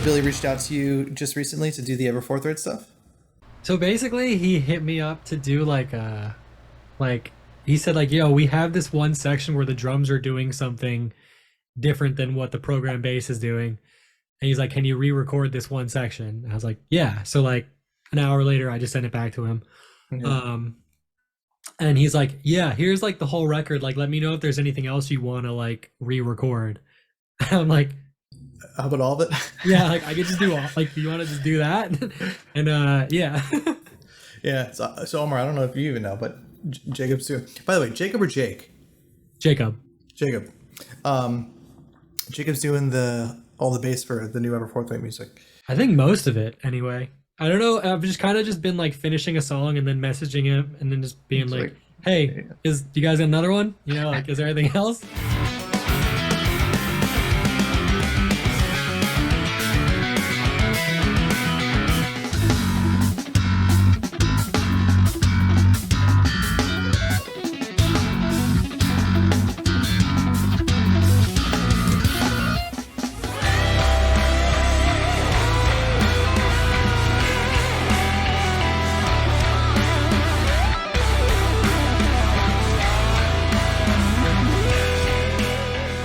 Billy reached out to you just recently to do the Ever Forthright stuff? So basically, he hit me up to do like he said like, yo, we have this one section where the drums are doing something different than what the program bass is doing. And he's like, can you re-record this one section? And I was like, yeah. So like an hour later, I just sent it back to him. And he's like, yeah, here's like the whole record. Like, let me know if there's anything else you want to like re-record. And I'm like, how about all of it? Yeah, like I could just do all, like, you want to just do that? And yeah. Yeah. So Omar, I don't know if you even know, but Jacob's doing, by the way, Jacob or Jake? Jacob. Jacob's doing all the bass for the new Ever Forthright music. I think most of it anyway. I don't know. I've just kind of just been like finishing a song and then messaging him and then just being like, hey, do you guys got another one? You know, like, is there anything else?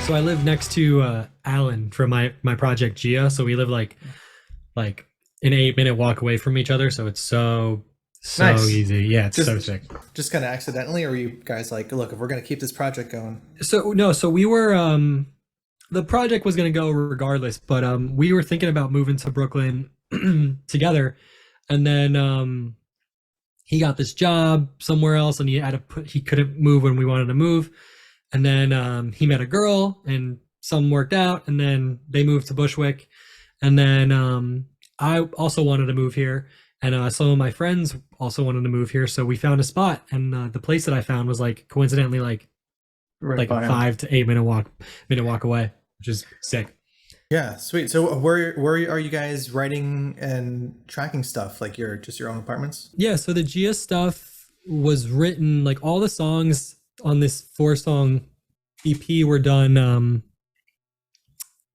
So I live next to Alan from my project Gia. So we live like an 8-minute walk away from each other. So it's so nice. Easy. Yeah, it's so sick. Just kind of accidentally, or were you guys like, look, if we're gonna keep this project going? So we were the project was gonna go regardless, but we were thinking about moving to Brooklyn together, and then he got this job somewhere else, and he couldn't move when we wanted to move. And then he met a girl and some worked out, and then they moved to Bushwick. And then I also wanted to move here, and some of my friends also wanted to move here. So we found a spot, and the place that I found was like coincidentally like a 5 to 8 minute walk away, which is sick. Yeah, sweet. So where are you guys writing and tracking stuff? Like your own apartments? Yeah, so the Gia stuff was written, like all the songs on this 4-song EP were done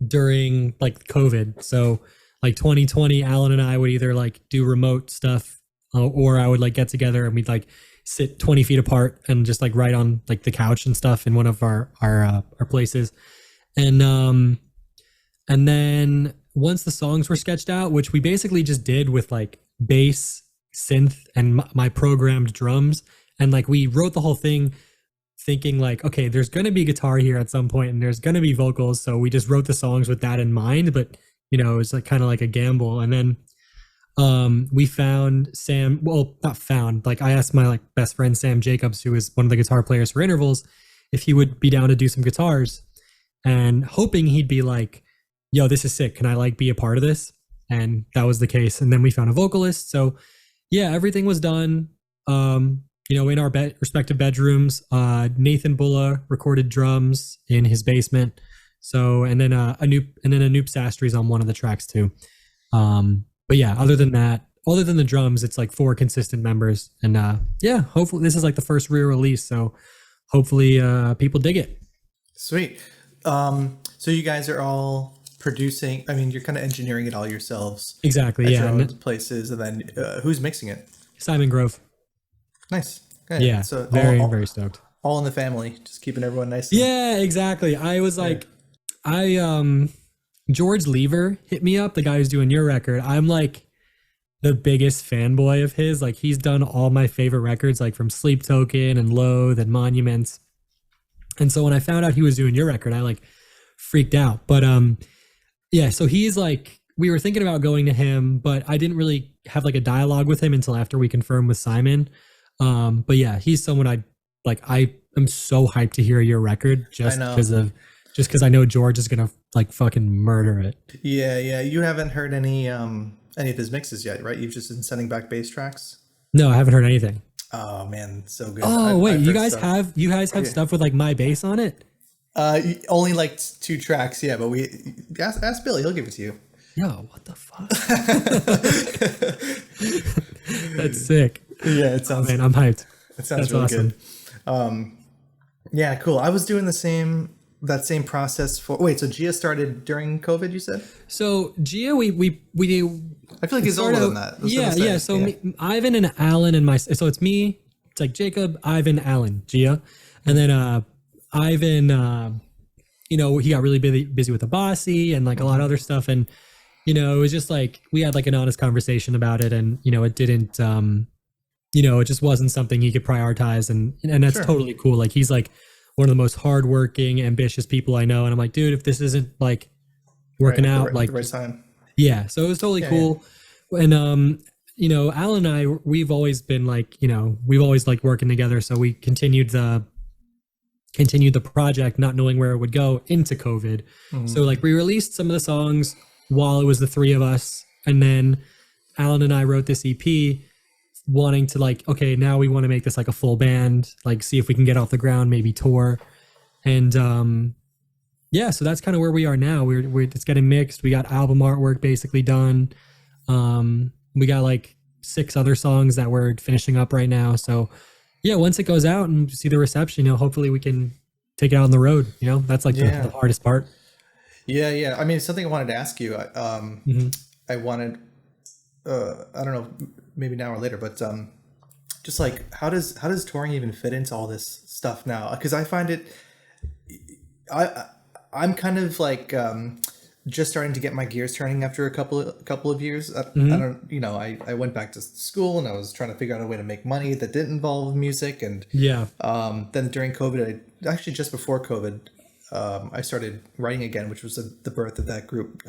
during like COVID. So like 2020, Alan and I would either like do remote stuff or I would like get together and we'd like sit 20 feet apart and just like write on like the couch and stuff in one of our places. And then once the songs were sketched out, which we basically just did with like bass, synth, and my programmed drums, and like we wrote the whole thing thinking like, okay, there's going to be guitar here at some point and there's going to be vocals. So we just wrote the songs with that in mind, but you know, it's like kind of like a gamble. And then we found Sam, well, not found, like I asked my like best friend, Sam Jacobs, who is one of the guitar players for Intervals, if he would be down to do some guitars, and hoping he'd be like, yo, this is sick. Can I like be a part of this? And that was the case. And then we found a vocalist. So yeah, everything was done. You know, in our respective bedrooms. Nathan Bulla recorded drums in his basement. So, and then Anoop Sastri's on one of the tracks too. But yeah, other than the drums, it's like 4 consistent members. And yeah, hopefully this is like the first real release. So hopefully people dig it. Sweet. So you guys are all producing, I mean, you're kind of engineering it all yourselves. Exactly. At Yeah. your own places. And then who's mixing it? Simon Grove. Nice. Good. Yeah. So very stoked. All in the family, just keeping everyone nice. Yeah, exactly. I was like, George Lever hit me up, the guy who's doing your record. I'm like the biggest fanboy of his. Like he's done all my favorite records, like from Sleep Token and Loathe and Monuments. And so when I found out he was doing your record, I like freaked out. But yeah, so he's like, we were thinking about going to him, but I didn't really have like a dialogue with him until after we confirmed with Simon. But yeah, he's someone I am so hyped to hear your record just because I know George is gonna like fucking murder it. Yeah. You haven't heard any of his mixes yet, right? You've just been sending back bass tracks. No, I haven't heard anything. Oh man, so good. Oh wait, you guys have stuff with like my bass on it? Only like 2 tracks, yeah. But we ask Billy, he'll give it to you. Yo, what the fuck? That's sick. Yeah, it sounds. Oh, man, I'm hyped. It sounds really awesome. Good. Yeah, cool. I was doing the same that same process for wait, so Gia started during COVID, you said? So Gia, we I feel like he's older than that. Yeah. So Ivan and Alan and so it's me. It's like Jacob, Ivan, Alan, Gia, and then Ivan. He got really busy with the bossy and like a lot of other stuff, and it was just like we had like an honest conversation about it, and it didn't. It just wasn't something he could prioritize, and that's totally cool. Like he's like one of the most hardworking, ambitious people I know, and I'm like, dude, if this isn't like working out, like the right time. Yeah, so it was totally cool. Yeah. And Alan and I, we've always been like, we've always liked working together, so we continued the project, not knowing where it would go into COVID. Mm-hmm. So like we released some of the songs while it was the three of us, and then Alan and I wrote this EP, wanting to like, okay, now we want to make this like a full band, like see if we can get off the ground, maybe tour. And so that's kind of where we are now. We're it's getting mixed. We got album artwork basically done. We got like 6 other songs that we're finishing up right now. So yeah, once it goes out and see the reception, hopefully we can take it out on the road. That's like the hardest part. Yeah. I mean, something I wanted to ask you. I wanted, I don't know, maybe now or later, but just like how does touring even fit into all this stuff now? Because I find it, I'm kind of like just starting to get my gears turning after a couple of years. I don't, I went back to school and I was trying to figure out a way to make money that didn't involve music. And then during COVID, actually just before COVID, I started writing again, which was the birth of that group,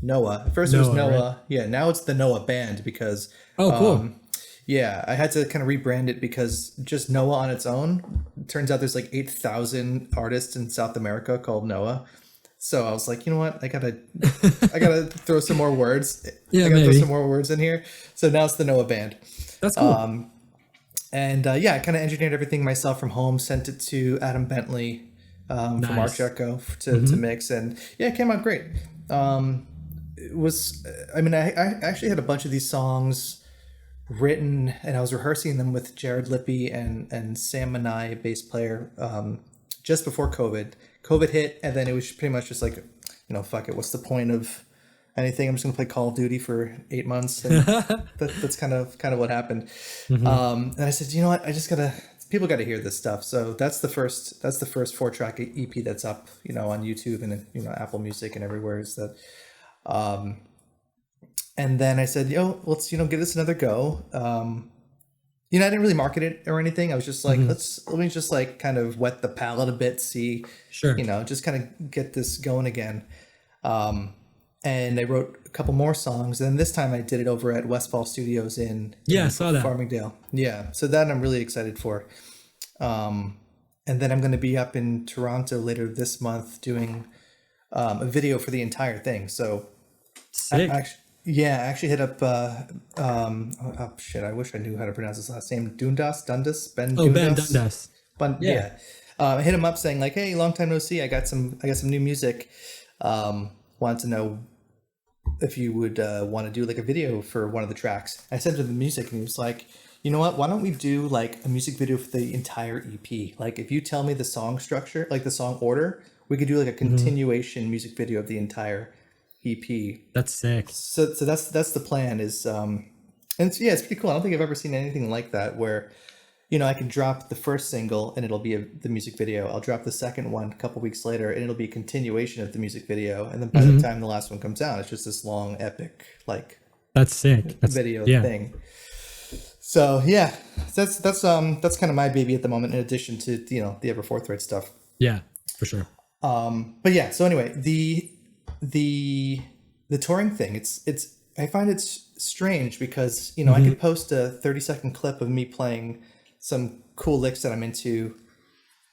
Noah. At first it was Noah. Right? Yeah, now it's the Noah Band because cool. I had to kind of rebrand it because just Noah on its own, it turns out there's like 8,000 artists in South America called Noah. So I was like, you know what? I gotta throw some more words. Throw some more words in here. So now it's the Noah Band. That's cool. I kind of engineered everything myself from home, sent it to Adam Bentley from Arc Echo to mix, and it came out great. It was, I actually had a bunch of these songs written, and I was rehearsing them with Jared Lippy and Sam Manai, bass player, just before COVID. COVID hit, and then it was pretty much just like, fuck it, what's the point of anything? I'm just gonna play Call of Duty for 8 months, and that's kind of what happened. And I said, you know what, people got to hear this stuff. So that's the first 4-track EP that's up, on YouTube and Apple Music and everywhere. Is that. And then I said, let's, give this another go. I didn't really market it or anything. I was just like, let me just like kind of wet the palate a bit, see, just kind of get this going again. And I wrote a couple more songs. And this time I did it over at Westfall Studios in I saw that. Farmingdale. Yeah. So that I'm really excited for. And then I'm going to be up in Toronto later this month doing a video for the entire thing. So sick. I actually hit up I wish I knew how to pronounce his last name. Ben Dundas. Ben Dundas. I hit him up saying like, hey, long time no see. I got some new music. Wanted to know if you would want to do like a video for one of the tracks. I sent him the music and he was like, you know what, why don't we do like a music video for the entire EP? Like if you tell me the song structure, like the song order, we could do like a continuation music video of the entire EP. That's sick. So that's the plan is, and it's pretty cool. I don't think I've ever seen anything like that where, I can drop the first single and it'll be the music video. I'll drop the second one a couple weeks later and it'll be a continuation of the music video. And then by the time the last one comes out, it's just this long epic, like that's sick. Video thing. So that's kind of my baby at the moment, in addition to, the Ever Forthright stuff. Yeah, for sure. So anyway, the touring thing, it's I find it strange because I could post a 30-second clip of me playing some cool licks that I'm into,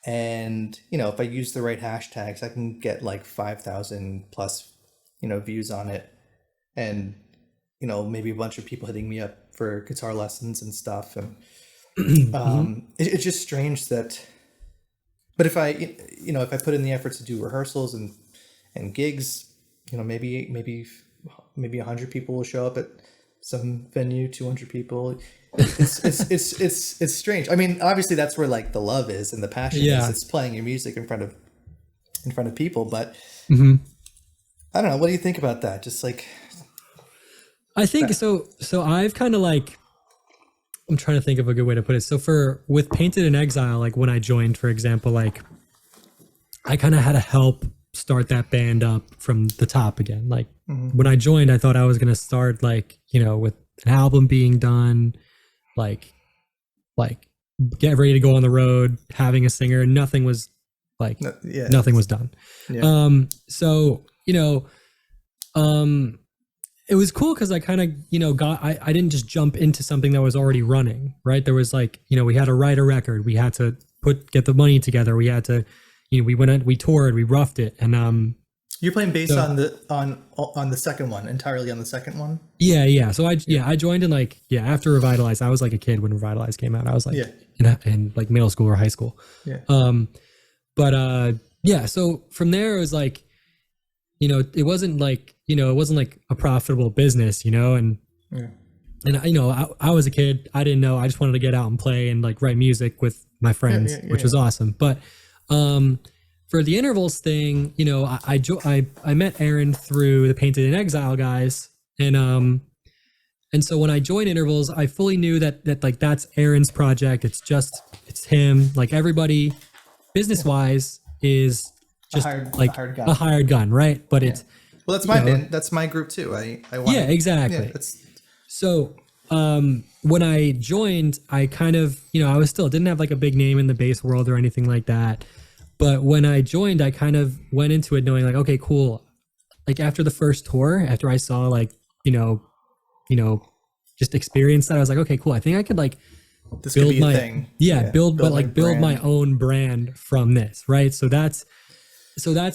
and if I use the right hashtags, I can get like 5,000 plus views on it, and maybe a bunch of people hitting me up for guitar lessons and stuff, and it's just strange that. But if I put in the effort to do rehearsals and gigs, maybe 100 people will show up at some venue, 200 people. It's strange. I mean, obviously that's where like the love is and the passion is. It's playing your music in front of in front of people. But Mm-hmm. I don't know. What do you think about that? Just like, I think so. So I've kind of like, I'm trying to think of a good way to put it. So with Painted in Exile, like when I joined, for example, like I kind of had to help start that band up from the top again. Like when I joined, I thought I was going to start like, with an album being done, like get ready to go on the road, having a singer. Nothing was like, nothing was done. Yeah. So, it was cool because I kind of, I didn't just jump into something that was already running, right? There was like, we had to write a record. We had to get the money together. We had to, we toured, we roughed it. And, you're playing bass on the second one, entirely on the second one? Yeah. So I joined in like, after Revitalize. I was like a kid when Revitalize came out. I was like in like middle school or high school. Yeah. So from there it was like, it wasn't like, a profitable business, and I was a kid. I didn't know. I just wanted to get out and play and like write music with my friends, which was awesome. But for the intervals thing, I met Aaron through the Painted in Exile guys, and so when I joined intervals, I fully knew that like that's Aaron's project. It's him. Like everybody, business wise, is just a hired gun, right? But it's that's my band. That's my group too. I want exactly. Yeah, so when I joined, I kind of I was didn't have like a big name in the bass world or anything like that. But when I joined, I kind of went into it knowing like, okay, cool. Like after the first tour, after I saw like just experience that, I was like, okay, cool. I think I could like this build my thing. Build my own brand from this, right? So that's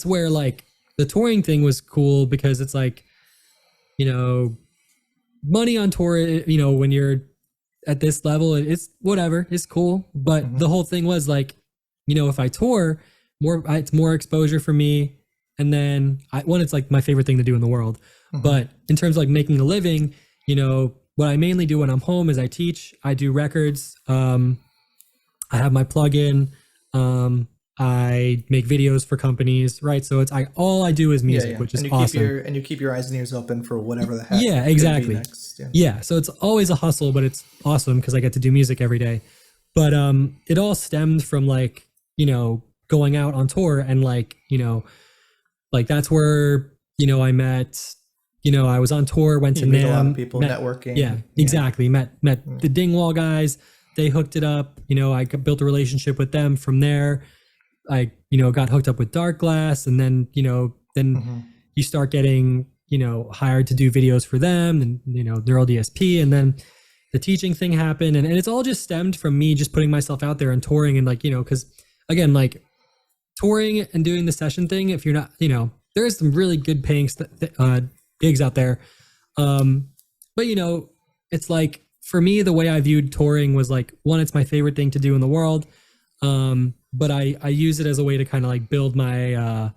where like the touring thing was cool because it's like, money on tour, when you're at this level, it's whatever, it's cool. But the whole thing was like, if I tour more, it's more exposure for me. And then it's like my favorite thing to do in the world. But in terms of like making a living, what I mainly do when I'm home is I teach, I do records. I have my plugin. I make videos for companies, right? So it's all I do is music, which is awesome. You keep your eyes and ears open for whatever the heck. Yeah, exactly. So it's always a hustle, but it's awesome because I get to do music every day. But it all stemmed from like, going out on tour and like, like that's where, I met, I was on tour, went to NAMM, a lot of people, networking. Yeah, exactly. Met the Dingwall guys. They hooked it up. I built a relationship with them from there. I, got hooked up with Dark Glass, and then, you start getting, hired to do videos for them and, Neural DSP. And then the teaching thing happened. And it's all just stemmed from me just putting myself out there and touring and like, because again, like touring and doing the session thing, if you're not, there is some really good paying gigs out there. But, it's like, for me, the way I viewed touring was like, one, it's my favorite thing to do in the world. But I use it as a way to kind of like build my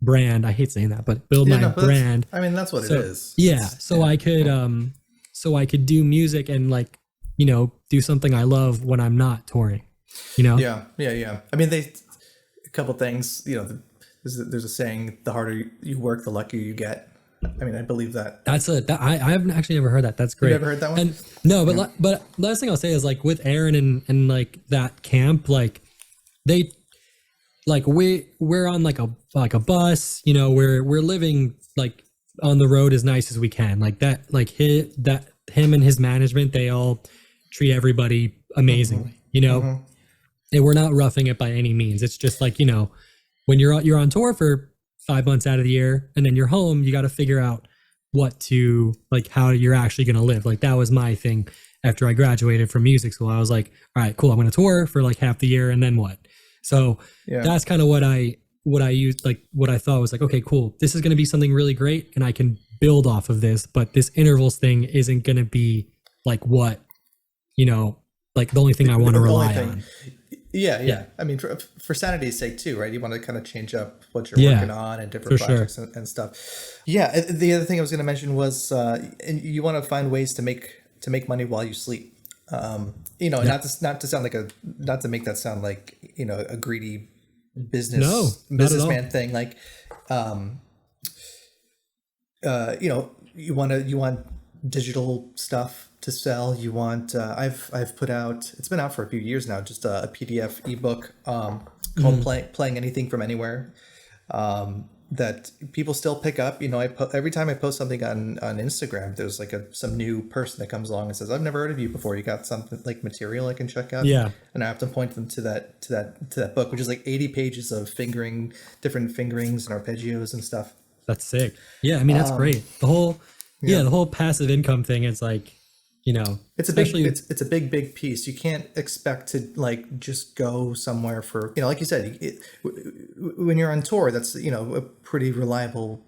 brand. I hate saying that, but build my brand. That's what it is. Yeah. So I could do music and like, do something I love when I'm not touring, Yeah. A couple things, there's a saying, the harder you work, the luckier you get. I believe that. I haven't actually never heard that. That's great. You've never heard that one? And no, but last thing I'll say is like with Aaron and like that camp, like they, like we're on like a bus, we're living like on the road as nice as we can. Like that, like him and his management, they all treat everybody amazingly, and we're not roughing it by any means. It's just like, when you're on tour for 5 months out of the year and then you're home, you got to figure out how you're actually going to live. Like that was my thing after I graduated from music school. I was like, all right, cool. I'm going to tour for like half the year and then what? So that's kind of what I used, like what I thought was like, okay, cool. This is going to be something really great and I can build off of this, but this intervals thing isn't going to be like what, like the only thing I want to rely on. Yeah. For sanity's sake too, right? You want to kind of change up what you're working on and different projects and stuff. Yeah. The other thing I was going to mention was, you want to find ways to make money while you sleep. Not to make that sound like, a greedy businessman thing. Like, you want digital stuff to sell. You want, I've put out, it's been out for a few years now, just a PDF ebook called Playing Anything from Anywhere, that people still pick up. Every time I post something on Instagram, there's like some new person that comes along and says, I've never heard of you before. You got something like material I can check out? Yeah. And I have to point them to that book, which is like 80 pages of different fingerings and arpeggios and stuff. That's sick. Yeah. I mean, that's great. The whole passive income thing is like, it's a big piece. You can't expect to like just go somewhere for, like you said, when you're on tour, that's, a pretty reliable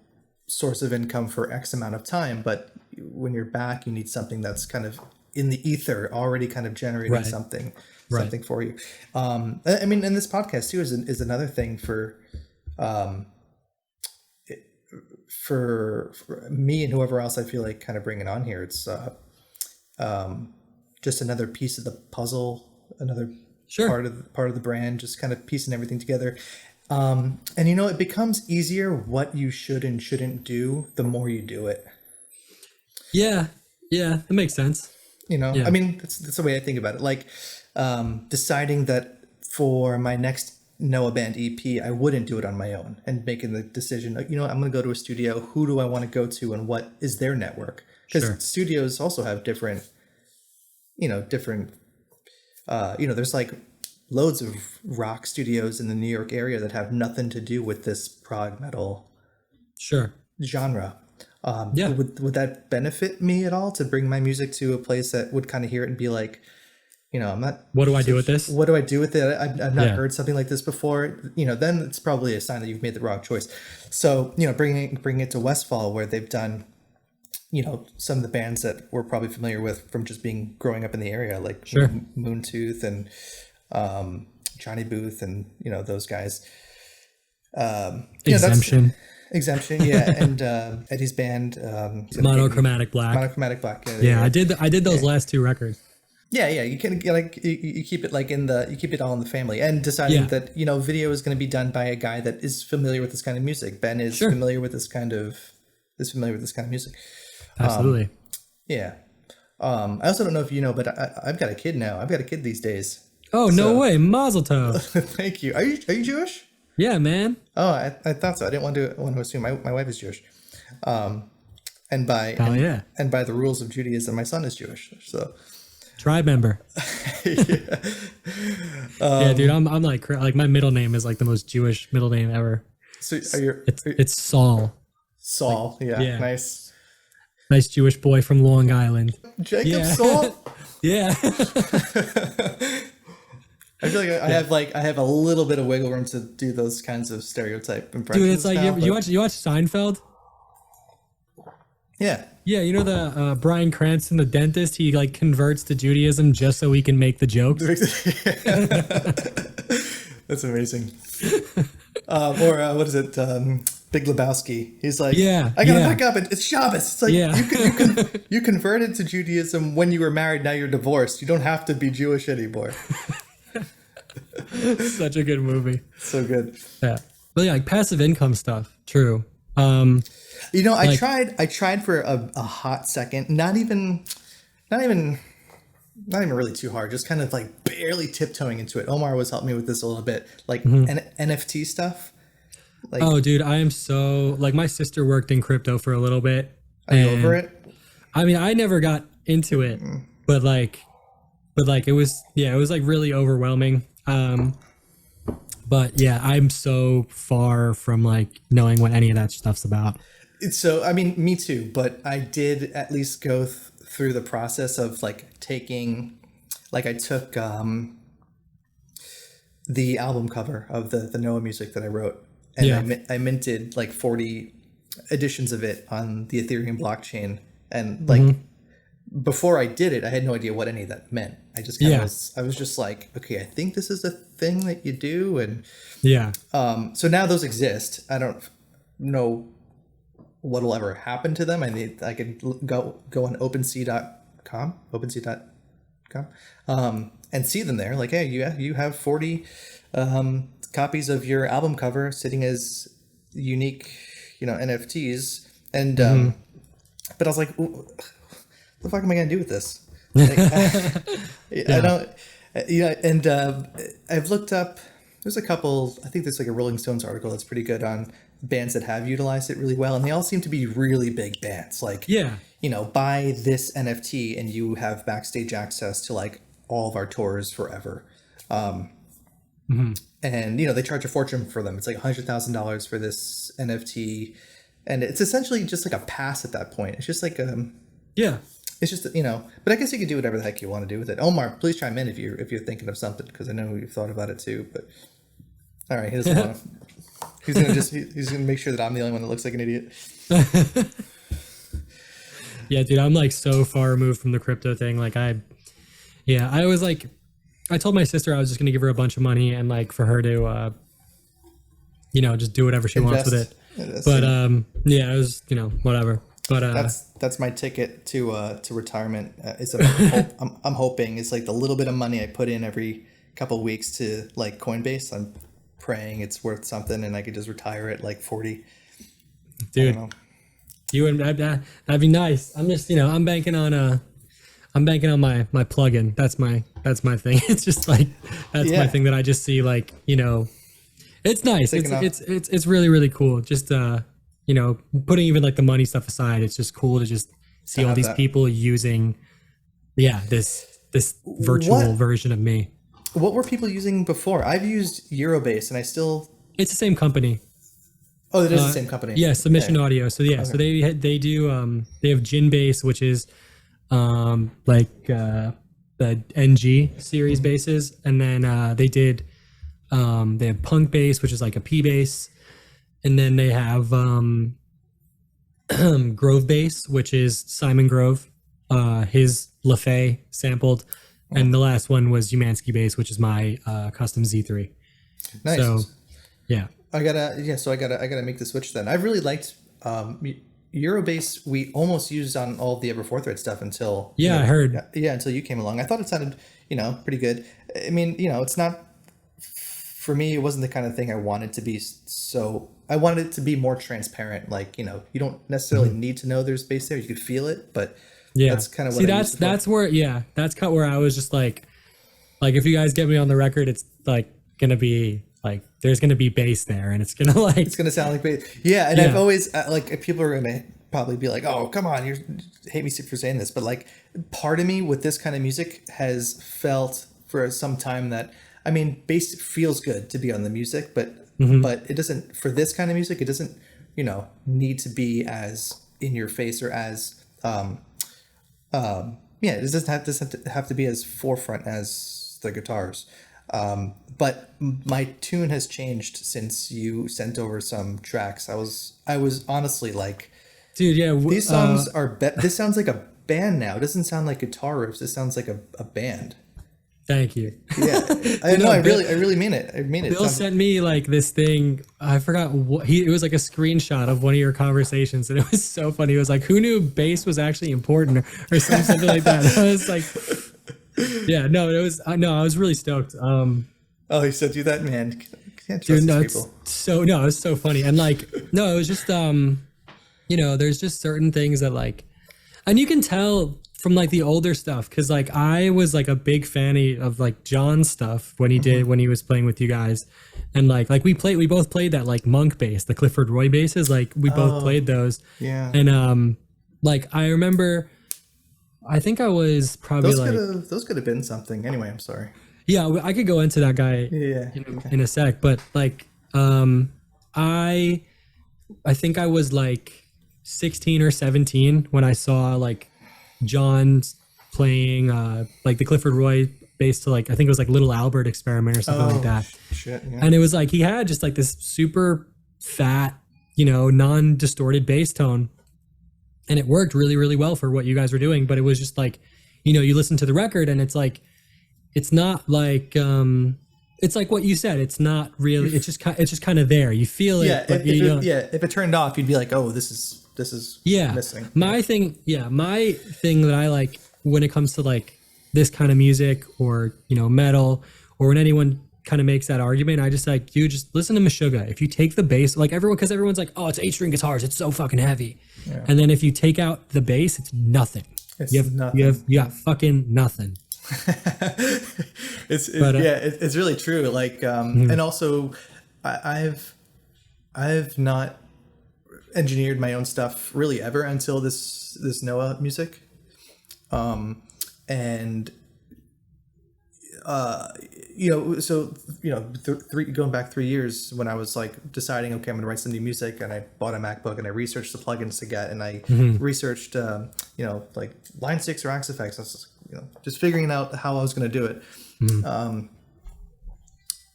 source of income for X amount of time. But when you're back, you need something that's kind of in the ether, already kind of generating something for you. I mean, and this podcast too is another thing for me and whoever else I feel like kind of bringing on here. It's, just another piece of the puzzle, another part of the brand, just kind of piecing everything together. And it becomes easier what you should and shouldn't do the more you do it. Yeah, that makes sense. I mean, that's the way I think about it. Like, deciding that for my next Noah Band EP, I wouldn't do it on my own, and making the decision, I'm going to go to a studio. Who do I want to go to, and what is their network? Because studios also have different, there's like loads of rock studios in the New York area that have nothing to do with this prog metal genre. Would that benefit me at all to bring my music to a place that would kind of hear it and be like, I'm not. What do I do with this? What do I do with it? I've not heard something like this before. Then it's probably a sign that you've made the wrong choice. So, bringing it to Westfall, where they've done, some of the bands that we're probably familiar with from just growing up in the area, like Moontooth and Johnny Booth and those guys. Exemption, yeah, and Eddie's band, Monochromatic Black. I did those last two records. Yeah, you can you keep it you keep it all in the family, and deciding that video is going to be done by a guy that is familiar with this kind of music. Ben is familiar with this kind of music. Absolutely. I also don't know if you know, but I've got a kid now. I've got a kid these days. Oh, no way. Mazel tov. Thank you. Are you Jewish? Yeah, man. Oh, I thought so. I didn't want to assume. My wife is Jewish. And by the rules of Judaism, my son is Jewish. So tribe member. Yeah, dude, I'm like my middle name is like the most Jewish middle name ever. So it's Saul. Saul, yeah. Nice Jewish boy from Long Island. Jacob Saul? Yeah. I feel like I have a little bit of wiggle room to do those kinds of stereotype impressions. Dude, it's like you watch Seinfeld? Yeah. Yeah, the Bryan Cranston, the dentist, he like converts to Judaism just so he can make the jokes. That's amazing. Or what is it? Big Lebowski. He's like, I gotta back up. It's Shabbos. It's like you converted to Judaism when you were married. Now you're divorced. You don't have to be Jewish anymore. Such a good movie. So good. Yeah, but like passive income stuff. True. I tried for a hot second. Not even really too hard. Just kind of like barely tiptoeing into it. Omar was helping me with this a little bit, like NFT stuff. Like, oh, dude, I am so like my sister worked in crypto for a little bit. Are you over it? I mean, I never got into it, but it was like really overwhelming. But yeah, I'm so far from like knowing what any of that stuff's about. So, I mean, me too, but I did at least go through the process of like I took the album cover of the Noah music that I wrote, and I minted like 40 editions of it on the Ethereum blockchain. And like before I did it, I had no idea what any of that meant. I just I was just like, okay, I think this is a thing that you do. And so now those exist. I don't know what will ever happen to them. I could go on OpenSea.com and see them there. Like, hey, you have 40 copies of your album cover sitting as unique, NFTs. And but I was like, what the fuck am I gonna do with this? Like, I don't. And I've looked up. There's a couple. I think there's like a Rolling Stones article that's pretty good on bands that have utilized it really well, and they all seem to be really big bands. Like, buy this NFT and you have backstage access to like all of our tours forever. And they charge a fortune for them. It's like $100,000 for this NFT, and it's essentially just like a pass at that point. It's just like it's just but I guess you can do whatever the heck you want to do with it. Omar, please chime in if you're thinking of something, because I know you've thought about it too. But all right, he doesn't want to. He's gonna make sure that I'm the only one that looks like an idiot. Yeah, dude, I'm like so far removed from the crypto thing. Like I was like, I told my sister I was just gonna give her a bunch of money and like for her to, just do whatever she wants with it. But it was whatever. But that's my ticket to retirement. I'm hoping it's like the little bit of money I put in every couple of weeks to like Coinbase. I'm praying it's worth something and I could just retire at like 40. Dude, you and that'd be nice. I'm just I'm banking on my plugin. That's my thing. It's just like that's my thing that I just see like it's nice. It's really really cool. Just putting even like the money stuff aside, it's just cool to just see all these people using this virtual version of me. What were people using before? I've used Eurobase and I still... It's the same company. Oh, it is the same company. Yeah, Submission Audio. So so they do they have Jinbase, which is the NG series bases, and then they have Punk Bass, which is like a P bass, and then they have Grove Bass, which is Simon Grove, his LaFay sampled. And the last one was Umansky bass, which is my custom Z3. Nice. So, yeah. I gotta make the switch then. I really liked Eurobase. We almost used on all of the Ever Forthright stuff until I heard. Yeah, until you came along. I thought it sounded pretty good. I mean, it's not for me. It wasn't the kind of thing I wanted to be. So I wanted it to be more transparent. Like you don't necessarily need to know there's bass there. You could feel it, but. Yeah, that's kind of what that's where that's kind of where I was just like if you guys get me on the record, it's like gonna be like there's gonna be bass there, and it's gonna sound like bass. Yeah, and I've always like people are gonna probably be like, oh come on, you hate me for saying this, but like part of me with this kind of music has felt for some time that bass feels good to be on the music, but it doesn't for this kind of music. It doesn't need to be as in your face or as it doesn't have to be as forefront as the guitars. But my tune has changed since you sent over some tracks. I was honestly like, dude, these songs are this sounds like a band now. It doesn't sound like guitar riffs. This sounds like a band. Thank you. Yeah, I know. I really mean it. I mean it. Bill sent me like this thing. I forgot what it was, like a screenshot of one of your conversations, and it was so funny. It was like, who knew bass was actually important, or something like that. I was like, I was really stoked. He sent you that, man. Can't trust dude, people. It was so funny, and like, no, it was just there's just certain things that like, and you can tell from like the older stuff, because like I was like a big fan of like John's stuff when he was playing with you guys, and like we both played that like Monk bass, the Clifford Roy basses, like we both played those. Yeah. And like I remember, I think I was probably those could have been something. Anyway, I'm sorry. Yeah, I could go into that guy in a sec, but like I think I was like 16 or 17 when I saw like John playing like the Clifford Roy bass to like I think it was like Little Albert Experiment or something like that. Shit, yeah. And it was like he had just like this super fat, non-distorted bass tone, and it worked really really well for what you guys were doing. But it was just like, you listen to the record and it's like it's not like it's like what you said. It's not really. It's just kind of there. You feel it. Yeah. But if it turned off, you'd be like, oh, this is missing. My thing that I like when it comes to like this kind of music or, you know, metal, or when anyone kind of makes that argument, I just like, you just listen to Meshuggah. If you take the bass, like everyone's like, oh, it's 8-string guitars, it's so fucking heavy. Yeah. And then if you take out the bass, it's nothing. You got fucking nothing. It's really true. Like, and also I've not engineered my own stuff really ever until this Noah music. Going back 3 years when I was like deciding, okay, I'm going to write some new music, and I bought a MacBook and I researched the plugins to get, and I researched, like Line 6 or Axe Effects. I was, just figuring out how I was going to do it.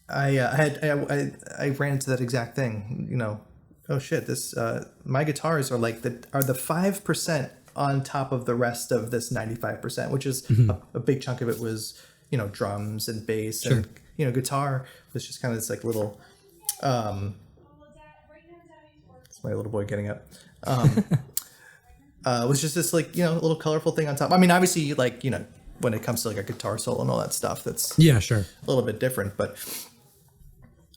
I ran into that exact thing, oh shit, my guitars are like the 5% on top of the rest of this 95%, which is a big chunk of it was, drums and bass. Sure. And, guitar was just kind of this like little, it's my little boy getting up. Was just this like, little colorful thing on top. I mean, obviously like, when it comes to like a guitar solo and all that stuff, that's sure, a little bit different, but,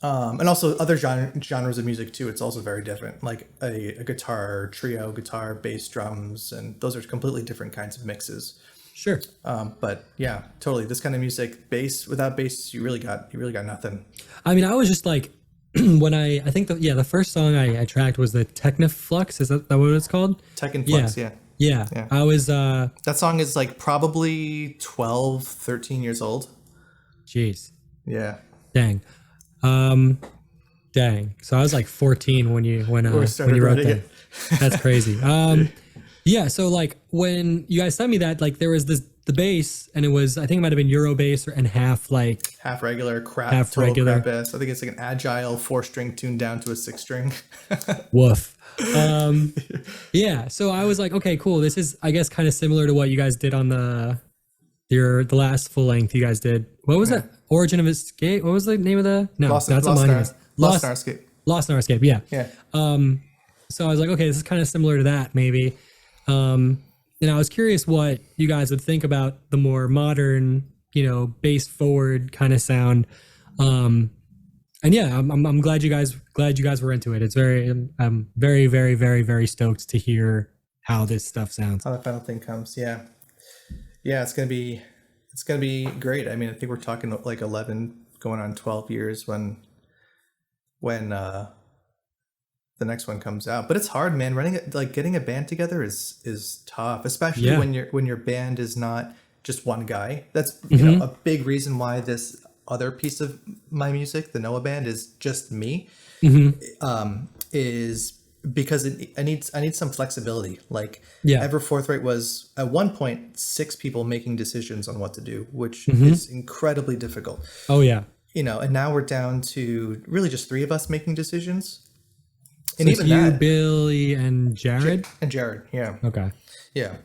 and also other genres of music too. It's also very different, like a guitar trio, guitar, bass, drums, and those are completely different kinds of mixes. Sure. But yeah, totally. This kind of music, without bass, you really got nothing. I mean, I was just like, when I think the first song I tracked was the Technoflux. Is that what it's called? Technoflux, yeah. Yeah. I was, that song is like probably 12, 13 years old. Jeez. Yeah. Dang. So I was like 14 when you wrote that. That's crazy. Yeah, so like when you guys sent me that, like there was the bass, and it was, I think it might have been Euro bass and half regular crap bass. I think it's like an Agile 4-string tuned down to a 6-string. Woof. Yeah, so I was like, okay, cool. This is, I guess, kind of similar to what you guys did on the last full length you guys did. What was that? Origin of Escape? What was the name of the? No, Lost in Our Escape. Lost in Our Escape. Yeah. Yeah. So I was like, okay, this is kind of similar to that, maybe. And I was curious what you guys would think about the more modern, bass forward kind of sound. And yeah, I'm glad you guys were into it. I'm very, very, very, very stoked to hear how this stuff sounds. How the final thing comes. Yeah. Yeah. It's going to be great. I mean, I think we're talking like 11 going on 12 years when the next one comes out. But it's hard, man. Getting a band together is tough, especially when your band is not just one guy. That's a big reason why this other piece of my music, the Noah band, is just me. Is because I need some flexibility. Like Ever Forthright was at one point 6 people making decisions on what to do, which is incredibly difficult. Oh yeah. And now we're down to really just 3 of us making decisions. And so even you, Billy, and Jared? And Jared, yeah. Okay. Yeah.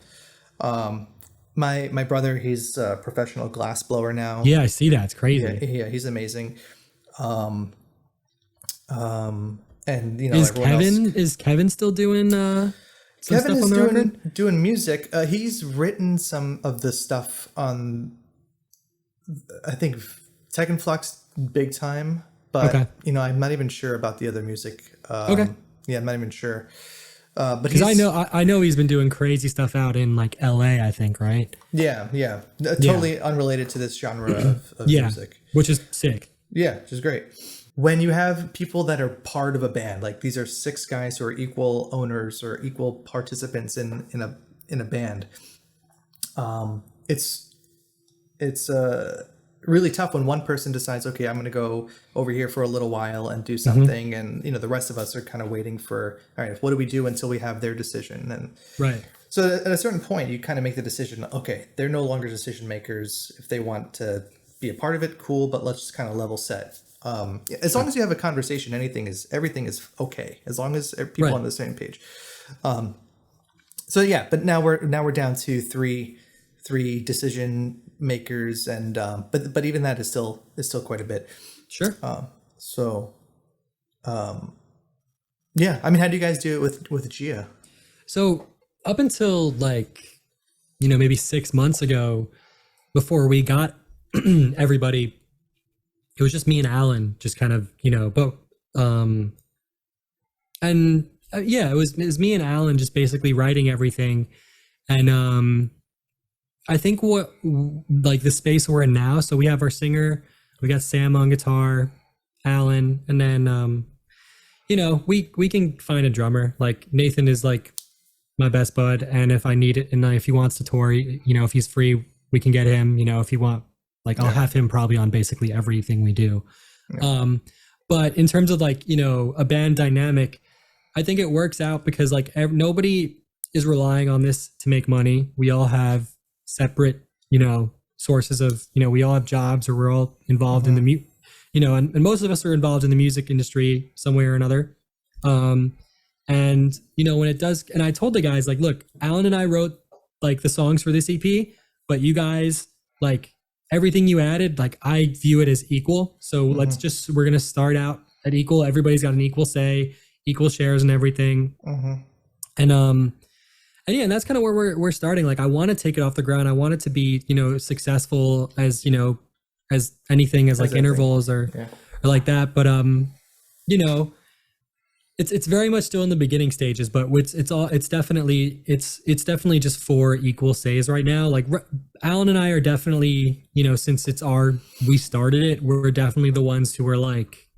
My brother, he's a professional glass blower now. Yeah, I see that. It's crazy. Yeah, he's amazing. And is Kevin still doing some Kevin stuff on the record? Doing music. He's written some of the stuff on, I think, Technoflux big time. But, I'm not even sure about the other music. Okay. Yeah, I'm not even sure. But because I know he's been doing crazy stuff out in like LA, I think, right? Yeah. Totally unrelated to this genre of music. Which is sick. Yeah, which is great. When you have people that are part of a band, like these are 6 guys who are equal owners or equal participants in a band, it's really tough when one person decides, okay, I'm going to go over here for a little while and do something. And, the rest of us are kind of waiting for, all right, what do we do until we have their decision? And right. So at a certain point, you kind of make the decision, okay, they're no longer decision makers. If they want to be a part of it, cool, but let's just kind of level set. As long as you have a conversation, everything is okay. As long as people are on the same page. So yeah, but now we're down to three decision makers, and but even that is still quite a bit. Sure. Yeah. I mean, how do you guys do it with Gia? So up until maybe 6 months ago, before we got everybody, it was just me and Alan, just kind of, but and yeah, it was me and Alan just basically writing everything. And I think what, like, the space we're in now, so we have our singer, we got Sam on guitar, Alan, and then we can find a drummer. Like, Nathan is like my best bud, and if I need it, and if he wants to tour, if he's free, we can get him. If you want, like, I'll have him probably on basically everything we do. But in terms of, like, a band dynamic, I think it works out because, like, nobody is relying on this to make money. We all have separate, sources of, we all have jobs, or we're all involved in the and most of us are involved in the music industry some way or another. And when it does, and I told the guys, like, look, Alan and I wrote, like, the songs for this EP, but you guys, like, everything you added, like, I view it as equal. So we're going to start out at equal. Everybody's got an equal say, equal shares and everything. And yeah, and that's kind of where we're starting. Like, I want to take it off the ground. I want it to be, successful as, as anything, as like intervals or like that. But, it's very much still in the beginning stages, but it's definitely just 4 equal says right now. Like, Alan and I are definitely, since we started it, we're definitely the ones who are, like,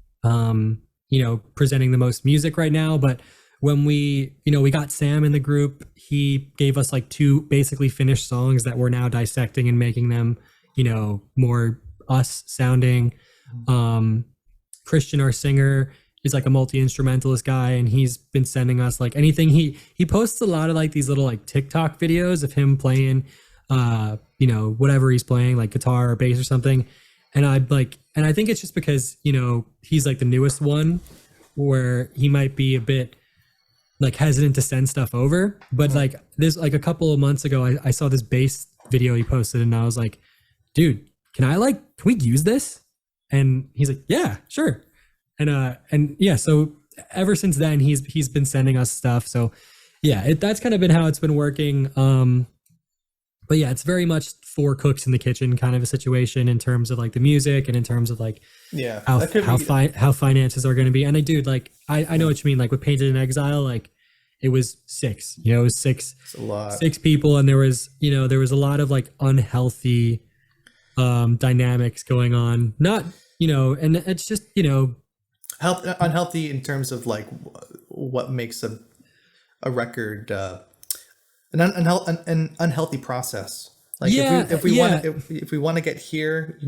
presenting the most music right now. But when we got Sam in the group, he gave us, like, 2 basically finished songs that we're now dissecting and making them, more us sounding. Christian, our singer, is like a multi-instrumentalist guy, and he's been sending us, like, anything. He posts a lot of, like, these little, like, TikTok videos of him playing whatever he's playing, like guitar or bass or something. And I think it's just because, he's, like, the newest one, where he might be a bit, like, hesitant to send stuff over. But like, there's, like, a couple of months ago, I saw this bass video he posted, and I was like, dude, can we use this? And he's like, yeah, sure. And yeah, so ever since then, he's been sending us stuff. So yeah, that's kind of been how it's been working. But yeah, it's very much 4 cooks in the kitchen kind of a situation in terms of, like, the music, and in terms of, like, how finances are going to be. And I know what you mean. Like, with Painted in Exile, like, it was 6, it was 6, it's a lot. 6 people. And there was a lot of, like, unhealthy dynamics going on. Not, and it's just, unhealthy in terms of, like, what makes a record an unhealthy process. Like, if we want to get here,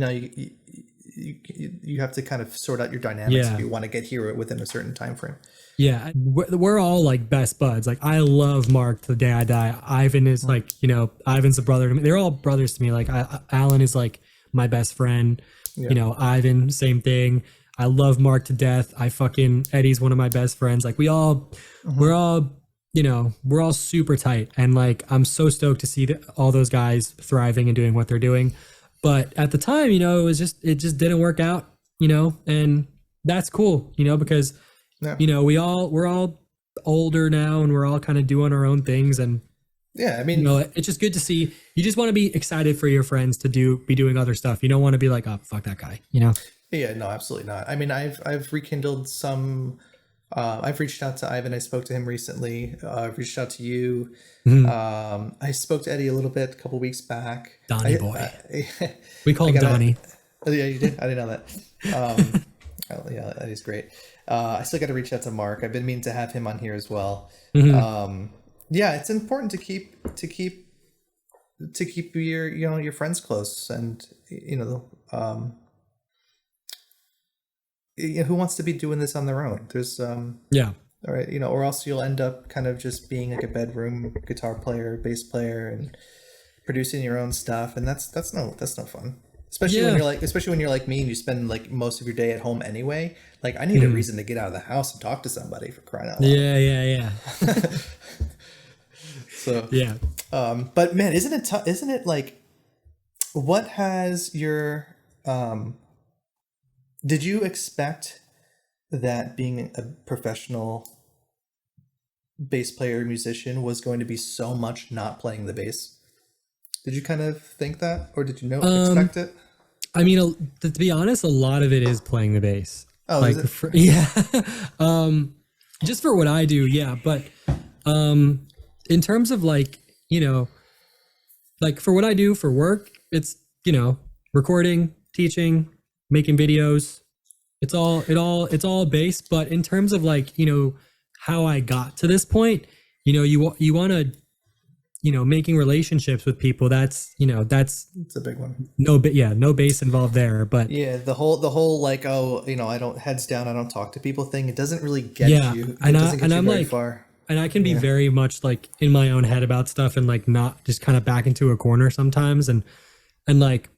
you have to kind of sort out your dynamics if you want to get here within a certain time frame. Yeah, we're all, like, best buds. Like, I love Mark to the day I die. Ivan is like, Ivan's a brother to me. They're all brothers to me. Like, Alan is, like, my best friend. Ivan, same thing. I love Mark to death. Eddie's one of my best friends. Like, we're all super tight. And, like, I'm so stoked to see all those guys thriving and doing what they're doing. But at the time, it just didn't work out, and that's cool, because, we're all older now, and we're all kind of doing our own things. And yeah, I mean, it's just good to see. You just want to be excited for your friends to be doing other stuff. You don't want to be like, oh, fuck that guy, Yeah, no, absolutely not. I mean, I've rekindled some. I've reached out to Ivan. I spoke to him recently. I've reached out to you. I spoke to Eddie a little bit a couple weeks back. Donnie boy. We call him Donnie. Oh, yeah, you did? I didn't know that. Yeah, Eddie's great. I still got to reach out to Mark. I've been meaning to have him on here as well. Yeah, it's important to keep your friends close, and who wants to be doing this on their own? There's all right, or else you'll end up kind of just being like a bedroom guitar player, bass player, and producing your own stuff, and that's no fun. Especially when you're like me and you spend, like, most of your day at home anyway. Like, I need a reason to get out of the house and talk to somebody, for crying out loud. Yeah. So yeah. But man, isn't it like, what has your did you expect that being a professional bass player musician was going to be so much not playing the bass? Did you kind of think that, or did you expect it? I mean, to be honest, a lot of it is playing the bass. Oh, like, is it? Yeah. Just for what I do, yeah. But in terms of like, like for what I do for work, it's, recording, teaching, making videos. It's all bass. But in terms of like, how I got to this point, you want to, making relationships with people. It's a big one. No bass involved there. But yeah, the whole like, I don't, heads down, I don't talk to people thing. It doesn't really get you. It doesn't get you very far. And I can be very much like in my own head about stuff and like not just kind of back into a corner sometimes. And like,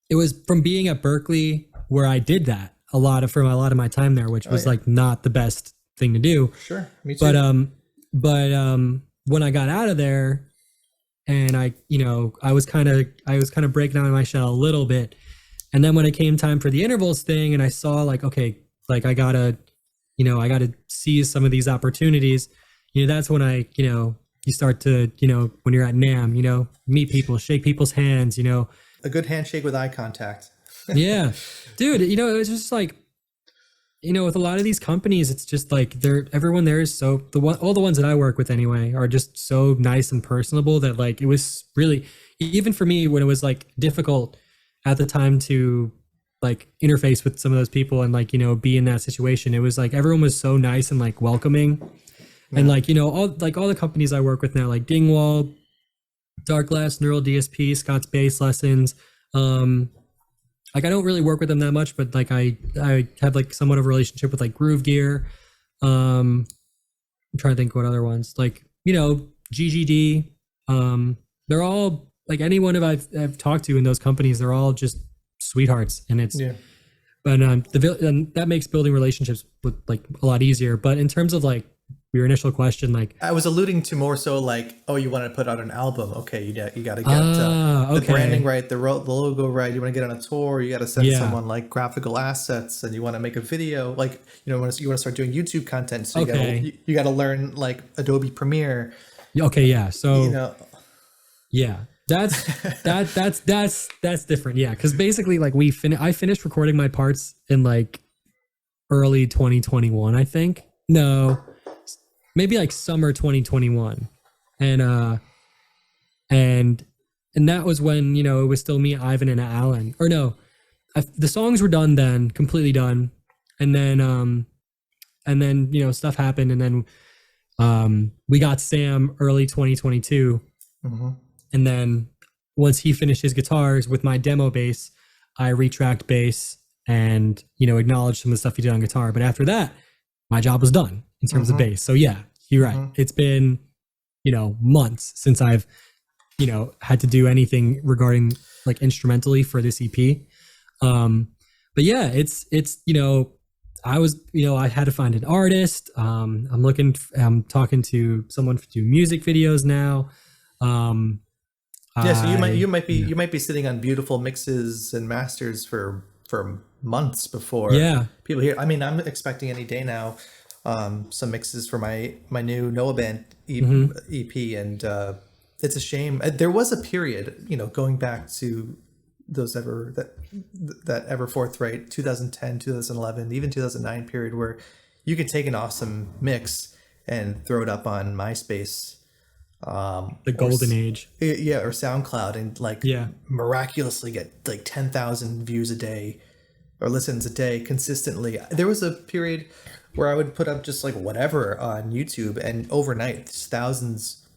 it was from being at Berkeley where I did that a lot of my time there, which was like not the best thing to do. Sure. Me too. But when I got out of there and I was kind of breaking out of my shell a little bit. And then when it came time for the intervals thing and I saw like, okay, like I gotta seize some of these opportunities, that's when you start to, when you're at NAMM, meet people, shake people's hands, a good handshake with eye contact. Yeah, dude, it was just like, with a lot of these companies, it's just like everyone there is so all the ones that I work with anyway are just so nice and personable that like, it was really, even for me when it was like difficult at the time to like interface with some of those people and like, be in that situation. It was like, everyone was so nice and like welcoming. Yeah. And like, all the companies I work with now, like Dingwall, Dark Glass, Neural DSP, Scott's Bass Lessons. Like I don't really work with them that much, but like I have like somewhat of a relationship with like Groove Gear. I'm trying to think what other ones, like, GGD. They're all like anyone I've talked to in those companies, they're all just sweethearts. And it's, but and that makes building relationships with like a lot easier. But in terms of like your initial question, like I was alluding to more so like, oh, you want to put out an album. Okay. You got to get the branding right, the logo right. You want to get on a tour. You got to send someone like graphical assets and you want to make a video. Like, you want to start doing YouTube content. So you got to learn like Adobe Premiere. Okay. Yeah. So, yeah. That's different. Yeah. Cause basically like I finished recording my parts in like early 2021, I think. No, maybe like summer 2021. And that was when, it was still me, Ivan and Alan, or no, the songs were done then, completely done. And then, stuff happened. And then, we got Sam early 2022. Mm-hmm. And then once he finished his guitars with my demo bass, I retracked bass and, acknowledged some of the stuff he did on guitar. But after that, my job was done in terms of bass. So yeah, you're right. It's been, months since I've, had to do anything regarding like instrumentally for this EP. But yeah, it's, I had to find an artist. I'm talking to someone to do music videos now. So you might be sitting on beautiful mixes and masters for months before people hear. I mean, I'm expecting any day now some mixes for my new Noah Band EP, and it's a shame. There was a period, going back to those that Ever Forthright 2010, 2011, even 2009 period where you could take an awesome mix and throw it up on MySpace. The golden age. Yeah, or SoundCloud, and miraculously get like 10,000 views a day or listens a day consistently. There was a period where I would put up just like whatever on YouTube, and overnight thousands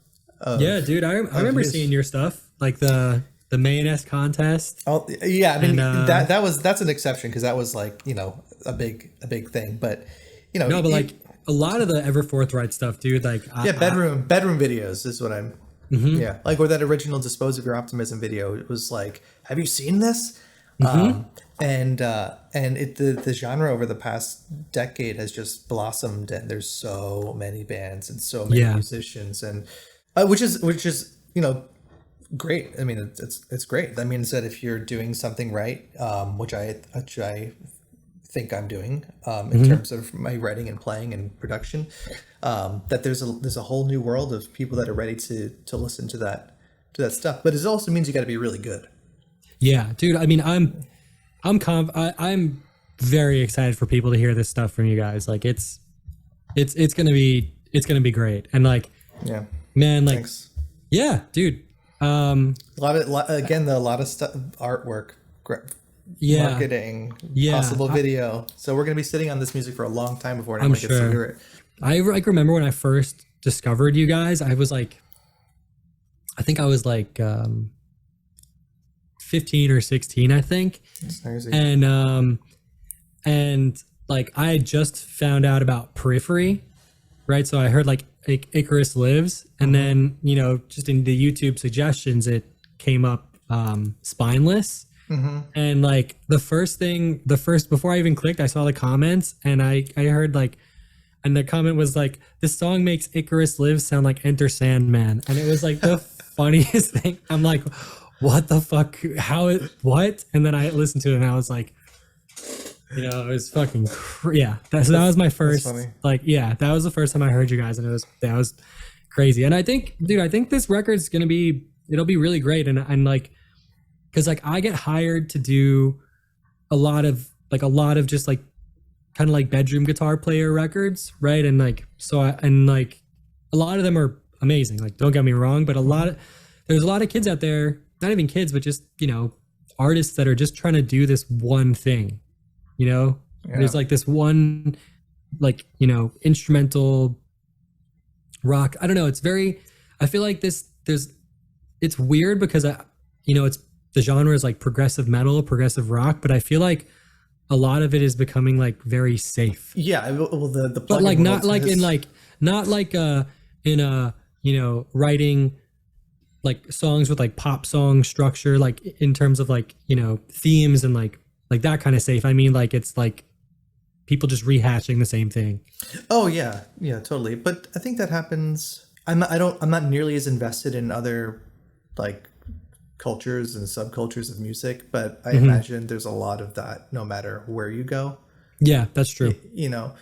of dude, I remember seeing your stuff, like the mayonnaise contest. Oh yeah, I mean that's an exception because that was like, a big thing, but like a lot of the Ever Forthright stuff, dude, like bedroom videos is what I'm like, or that original Dispose of Your Optimism video. It was like, have you seen this? And the genre over the past decade has just blossomed, and there's so many bands and so many musicians, and which is great. I mean, it's great. That means that if you're doing something right, which I think I'm doing in terms of my writing and playing and production, that there's a whole new world of people that are ready to listen to that that stuff. But it also means you got to be really good. Yeah, dude. I mean, I'm very excited for people to hear this stuff from you guys. Like it's gonna be great. And like, yeah, man, like, thanks. Yeah, dude. A lot of stuff, artwork, marketing, possible video. So we're gonna be sitting on this music for a long time before anyone gets to hear it. I like remember when I first discovered you guys, I think I was like 15 or 16, I think. That's crazy. And like I had just found out about Periphery, right? So I heard like Icarus Lives, and then, you know, just in the YouTube suggestions, it came up Spineless. And like before I even clicked, I saw the comments, and I heard like, and the comment was like, this song makes Icarus Lives sound like Enter Sandman. And it was like the funniest thing. I'm like, what the fuck? What? And then I listened to it and I was like, you know, it was fucking, yeah. That was my first, like, yeah, that was the first time I heard you guys, and that was crazy. And I think, dude, this record's gonna be, it'll be really great. And like, cause like I get hired to do a lot of just like kind of like bedroom guitar player records, right? And like, so and like a lot of them are amazing. Like, don't get me wrong, but there's a lot of kids out there, not even kids, but just, you know, artists that are just trying to do this one thing, you know? Yeah. There's like this one, like, you know, instrumental rock. I don't know. I feel like it's weird because you know, the genre is like progressive metal, progressive rock, but I feel like a lot of it is becoming like very safe. Yeah. Well, but like not like in a, you know, writing like songs with like pop song structure, like in terms of like, you know, themes and like that kind of safe. I mean, like it's like people just rehashing the same thing. Oh yeah, totally. But I think that happens. I'm not nearly as invested in other like cultures and subcultures of music, but I imagine there's a lot of that no matter where you go. Yeah, that's true. You know,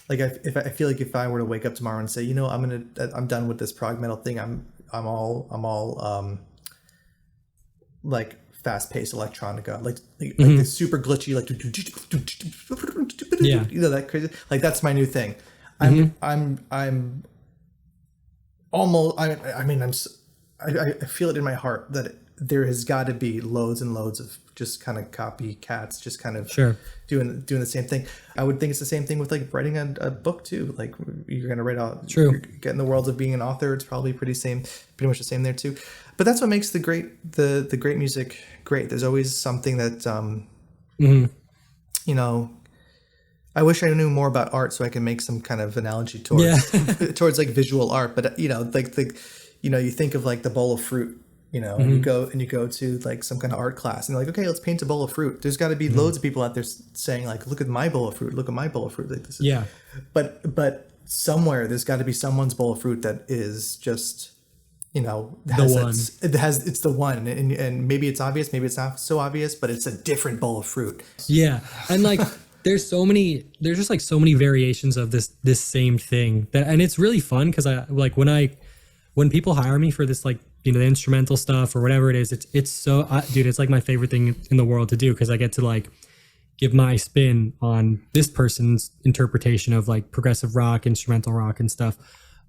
like I feel like if I were to wake up tomorrow and say, you know, I'm done with this prog metal thing. I'm all like fast-paced electronica, like the super glitchy, like yeah, you know, that crazy, like that's my new thing. I'm almost, I feel it in my heart that there has got to be loads and loads of just kind of copycats, just kind of doing the same thing. I would think it's the same thing with like writing a book too. Like you're gonna write out, you're getting the world of being an author. It's probably pretty much the same there too. But that's what makes the great music great. There's always something that you know. I wish I knew more about art so I can make some kind of analogy towards towards like visual art. But you know, like you think of like the bowl of fruit. You know, and you go to like some kind of art class and you're like, okay, let's paint a bowl of fruit. There's got to be loads of people out there saying like, look at my bowl of fruit, look at my bowl of fruit. Like this is, but somewhere there's got to be someone's bowl of fruit that is just, you know, it's the one, and maybe it's obvious, maybe it's not so obvious, but it's a different bowl of fruit. Yeah, and like there's just like so many variations of this same thing and it's really fun because I like when people hire me for this, like, you know, the instrumental stuff or whatever it is, it's so dude, it's like my favorite thing in the world to do because I get to like give my spin on this person's interpretation of like progressive rock, instrumental rock and stuff.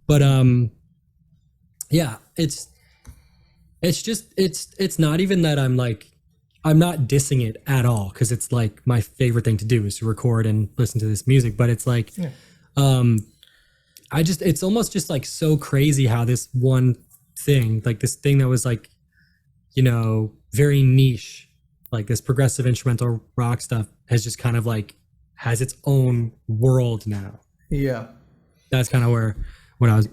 But yeah, it's not even that I'm not dissing it at all because it's like my favorite thing to do is to record and listen to this music, but it's like it's almost just like so crazy how this one thing, like this thing that was like, you know, very niche, like this progressive instrumental rock stuff has just kind of like has its own world now. Yeah. That's kind of what I was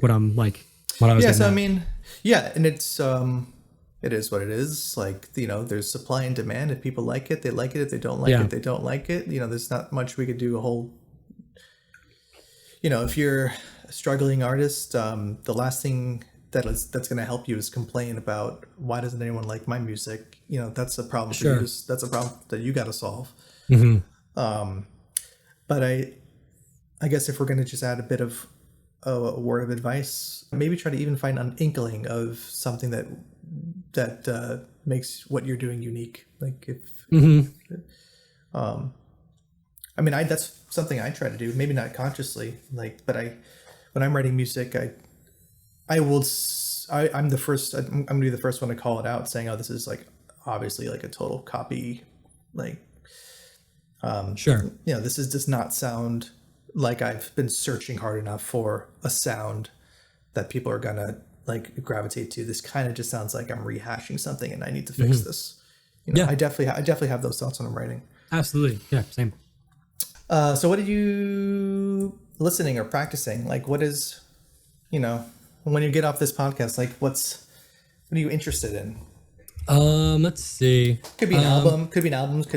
yeah, so I mean, yeah, and it's it is what it is. Like, you know, there's supply and demand. If people like it, they like it. If they don't like it, they don't like it. You know, there's not much we could do you know, if you're a struggling artist, the last thing that's going to help you is complain about why doesn't anyone like my music? You know, that's a problem for you. That's a problem that you got to solve. But I guess if we're going to just add a bit of a word of advice, maybe try to even find an inkling of something that makes what you're doing unique. Like I mean, that's something I try to do, maybe not consciously, like, but when I'm writing music, I'm the first, I'm gonna be the first one to call it out, saying, oh, this is like obviously like a total copy, like, sure. This does not sound like I've been searching hard enough for a sound that people are gonna like gravitate to. This kind of just sounds like I'm rehashing something and I need to fix this. I definitely have those thoughts when I'm writing. Absolutely. Yeah. Same. So what are you listening or practicing? Like, what is, when you get off this podcast, like what are you interested in? Let's see. Could be an album, could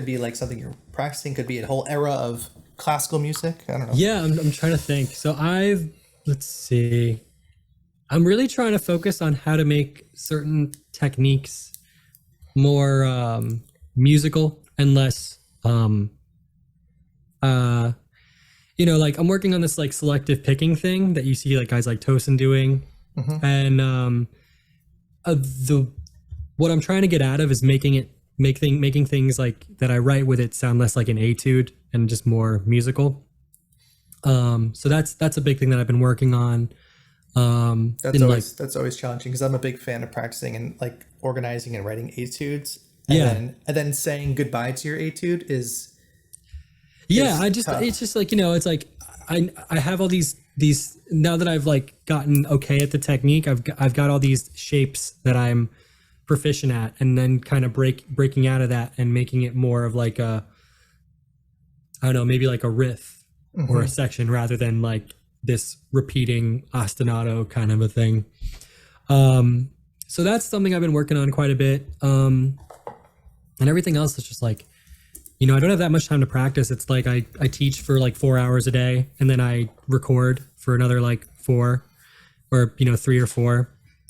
be like something you're practicing, could be a whole era of classical music. I don't know. Yeah, I'm trying to think. So let's see. I'm really trying to focus on how to make certain techniques more musical and less like I'm working on this like selective picking thing that you see like guys like Tosin doing. And what I'm trying to get out of is making things like that I write with it sound less like an etude and just more musical. So that's a big thing that I've been working on. That's always challenging because I'm a big fan of practicing and like organizing and writing etudes. And then saying goodbye to your etude is tough. It's just like, it's like I have all these now that I've like gotten okay at the technique, I've got all these shapes that I'm proficient at, and then kind of breaking out of that and making it more of like I don't know, maybe like a riff or a section rather than like this repeating ostinato kind of a thing. So that's something I've been working on quite a bit. And everything else is just like, I don't have that much time to practice. It's like I teach for like 4 hours a day, and then I record for another like 4 or 3 or 4.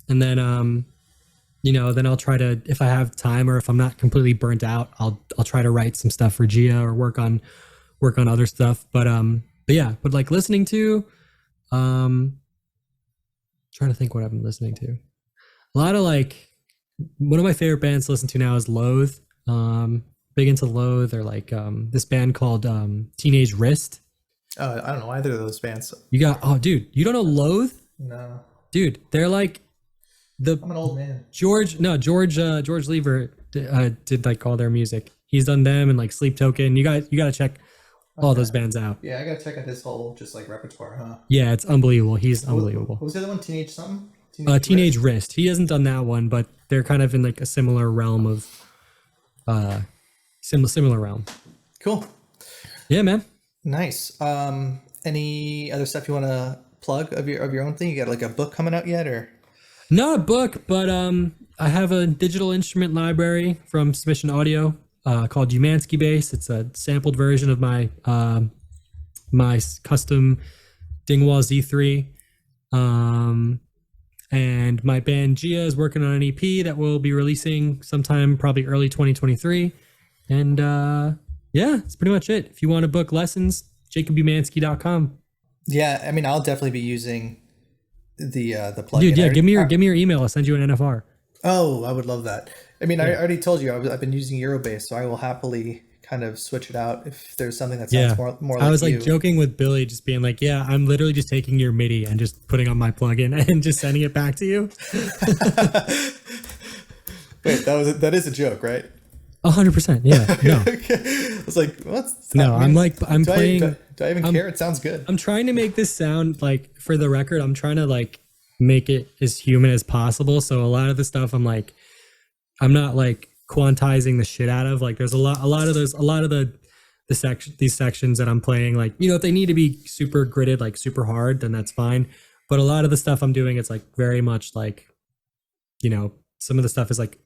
And then then I'll try to, if I have time or if I'm not completely burnt out, I'll try to write some stuff for Gia or work on other stuff. But like listening to trying to think what I've been listening to. A lot of like, one of my favorite bands to listen to now is Loathe. Big into Loathe, or like this band called Teenage Wrist. I don't know either of those bands. Dude, you don't know Loathe? No. Dude, they're like I'm an old man. George Lever did like all their music. He's done them and like Sleep Token. You gotta check all those bands out. Yeah, I gotta check out his whole just like repertoire, huh? Yeah, it's unbelievable. He's unbelievable. What was the other one? Teenage something? Teenage Wrist. He hasn't done that one, but they're kind of in like a similar realm of similar realm. Cool. Yeah, man. Nice. Any other stuff you want to plug of your own thing? You got like a book coming out yet, or? Not a book, but I have a digital instrument library from Submission Audio called Umansky Bass. It's a sampled version of my my custom Dingwall Z3. And my band Gia is working on an EP that we'll be releasing sometime probably early 2023. And that's pretty much it. If you want to book lessons, jacobumansky.com. Yeah, I mean, I'll definitely be using the plugin. Dude, yeah, give me your email. I'll send you an NFR. Oh, I would love that. I mean, I already told you I've been using Eurobase, so I will happily kind of switch it out if there's something that sounds more like I was like joking with Billy, just being like, yeah, I'm literally just taking your MIDI and just putting on my plugin and just sending it back to you. Wait, that is a joke, right? 100%. Yeah. No. Okay. I was like, what's no, I'm playing. Do I even care? It sounds good. I'm trying to make this sound like, for the record, I'm trying to like make it as human as possible. So a lot of the stuff I'm like, I'm not like quantizing the shit out of. Like there's a lot of these sections that I'm playing, like, if they need to be super gridded, like super hard, then that's fine. But a lot of the stuff I'm doing, it's like very much like, some of the stuff is like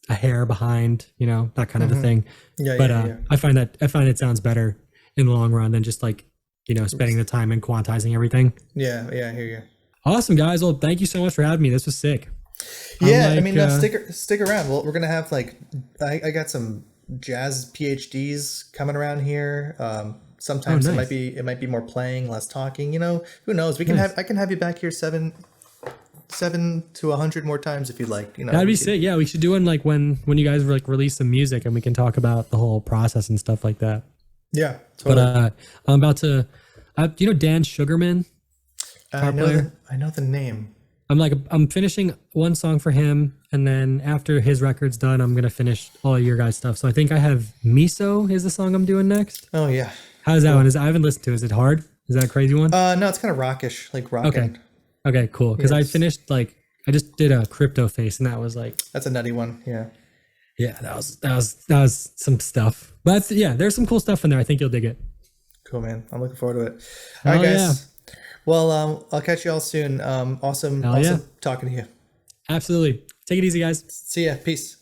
a hair behind, that kind of a thing. Yeah. I find it sounds better in the long run than just like, spending the time and quantizing everything. Yeah. I hear you. Awesome, guys. Well, thank you so much for having me. This was sick. Yeah. Stick around. Well, we're going to have like, I got some jazz PhDs coming around here. Sometimes nice. it might be more playing, less talking. You know, who knows? I can have you back here 7 to 100 more times if you'd like. You know, that'd be sick. Yeah, we should do one like when you guys like release some music and we can talk about the whole process and stuff like that. Yeah, totally. But I'm about to. Do you know Dan Sugarman? I know the name. I'm finishing one song for him, and then after his record's done, I'm gonna finish all of your guys' stuff. So I think I have Miso is the song I'm doing next. Oh yeah. How's that one? I haven't listened to it. Is it hard? Is that a crazy one? No, it's kind of rockish, like rockin'. Okay, cool. Because I finished I just did a crypto face, and that was like that's a nutty one. Yeah. Yeah, that was some stuff. But yeah, there's some cool stuff in there. I think you'll dig it. Cool, man. I'm looking forward to it. All right, guys. Yeah. Well, I'll catch you all soon. Awesome talking to you. Absolutely. Take it easy, guys. See ya. Peace.